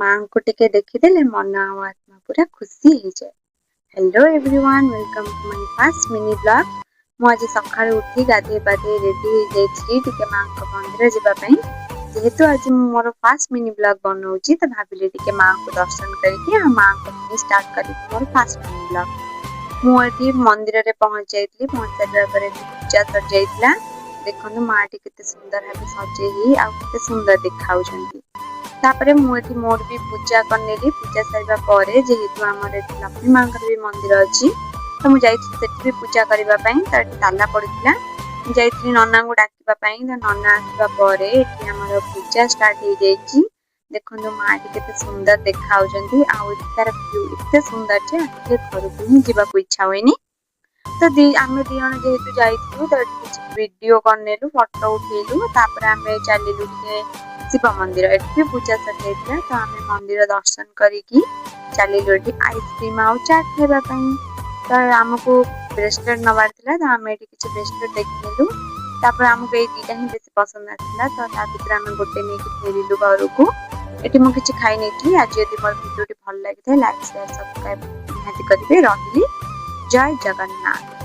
ମାଙ୍କୁ ଟିକେ ଦେଖିଦେଲେ ମନ ଆଉ ଆତ୍ମା ପୁରା ଖୁସି ହେଇଯାଏ। Hello everyone, welcome to my first mini blog. ମୁଁ ଆଜି ସକାଳୁ ଉଠି ଗାଧେଇ ପାଧେଇ ରେଡି ହେଇଯାଇଛି ଟିକେ ମାଙ୍କ ମନ୍ଦିର ଯିବା ପାଇଁ। ଯେହେତୁ ଆଜି ମୁଁ ମୋର ଫାର୍ଷ୍ଟ ମିନି ବ୍ଲଗ ବନଉଛି ତ ଭାବିଲି ଟିକେ ମାଙ୍କୁ ଦର୍ଶନ କରିକି ଆଉ ମାଙ୍କ ପାଇଁ ଷ୍ଟାର୍ଟ କରିବି ମୋର ଫାର୍ଷ୍ଟ ମିନି ବ୍ଲଗ। ମୁଁ ଏଠି ମନ୍ଦିରରେ ପହଞ୍ଚି ଯାଇଥିଲି। ପହଞ୍ଚି ସାରିବା ପରେ ପୂଜା ସରିଯାଇଥିଲା। ଦେଖନ୍ତୁ ମାଟି କେତେ ସୁନ୍ଦର ଭାବେ ସଜେଇ ହେଇ ଆଉ କେତେ ସୁନ୍ଦର ଦେଖାଯାଉଛନ୍ତି। ତାପରେ ମୁଁ ଏଠି ମୋର ବି ପୂଜା କରିନେଲି। ପୂଜା ସାରିବା ପରେ ଯେହେତୁ ଆମର ଏଠି ଲକ୍ଷ୍ମୀ ମାଙ୍କର ବି ମନ୍ଦିର ଅଛି ତ ମୁଁ ଯାଇଥିଲି ସେଠି ବି ପୂଜା କରିବା ପାଇଁ। ତ ଏଠି ତାଲା ପଡିଥିଲା, ମୁଁ ଯାଇଥିଲି ନନାଙ୍କୁ ଡାକିବା ପାଇଁ। ତ ନନା ଆସିବା ପରେ ଏଠି ଆମର ପୂଜା ଷ୍ଟାର୍ଟ ହେଇଯାଇଛି। ଦେଖନ୍ତୁ ମାଟି କେତେ ସୁନ୍ଦର ଦେଖାଯାଉଛନ୍ତି ଆଉ ତାର ଭ୍ୟୁ ଏତେ ସୁନ୍ଦର ଯେ ଆସିଲେ ଘରକୁ ହିଁ ଯିବାକୁ ଇଚ୍ଛା ହୁଏନି। ତ ଆମେ ଦି ଜଣ ଯେହେତୁ ଯାଇଥିଲୁ ତ ଏଠି କିଛି ଭିଡିଓ କରିନେଲୁ, ଫଟୋ ଉଠେଇଲୁ। ତାପରେ ଆମେ ଚାଲିଲୁ ଟିକେ ଶିବ ମନ୍ଦିର। ଏଠି ବି ପୂଜା ସରିଯାଇଥିଲା ତ ଆମେ ମନ୍ଦିର ଦର୍ଶନ କରିକି ଚାଲିଲୁ ଏଠି ଆଇସ୍କ୍ରିମ ଆଉ ଚାଟ୍ ଖାଇବା ପାଇଁ। ତ ଆମକୁ ବ୍ରେସଲେଟ୍ ନବାର ଥିଲା ତ ଆମେ ଏଠି କିଛି ବ୍ରେସଲେଟ୍ ଦେଖିନେଲୁ। ତାପରେ ଆମକୁ ଏଇ ଦିଟା ହିଁ ବେଶୀ ପସନ୍ଦ ଆସିଥିଲା ତ ତା ଭିତରେ ଆମେ ଗୋଟେ ନେଇକି ଫେରିଲୁ ଘରକୁ। ଏଠି ମୁଁ କିଛି ଖାଇ ନେଇଥିଲି। ଆଜି ଯଦି ମୋର ଭିଡିଓଟି ଭଲ ଲାଗିଥାଏ ଲାଇକ୍ ସେୟାର ସବସ୍କ୍ରାଇବ ନିହାତି କରିବେ। ରହିଲି, ଜୟ ଜଗନ୍ନାଥ।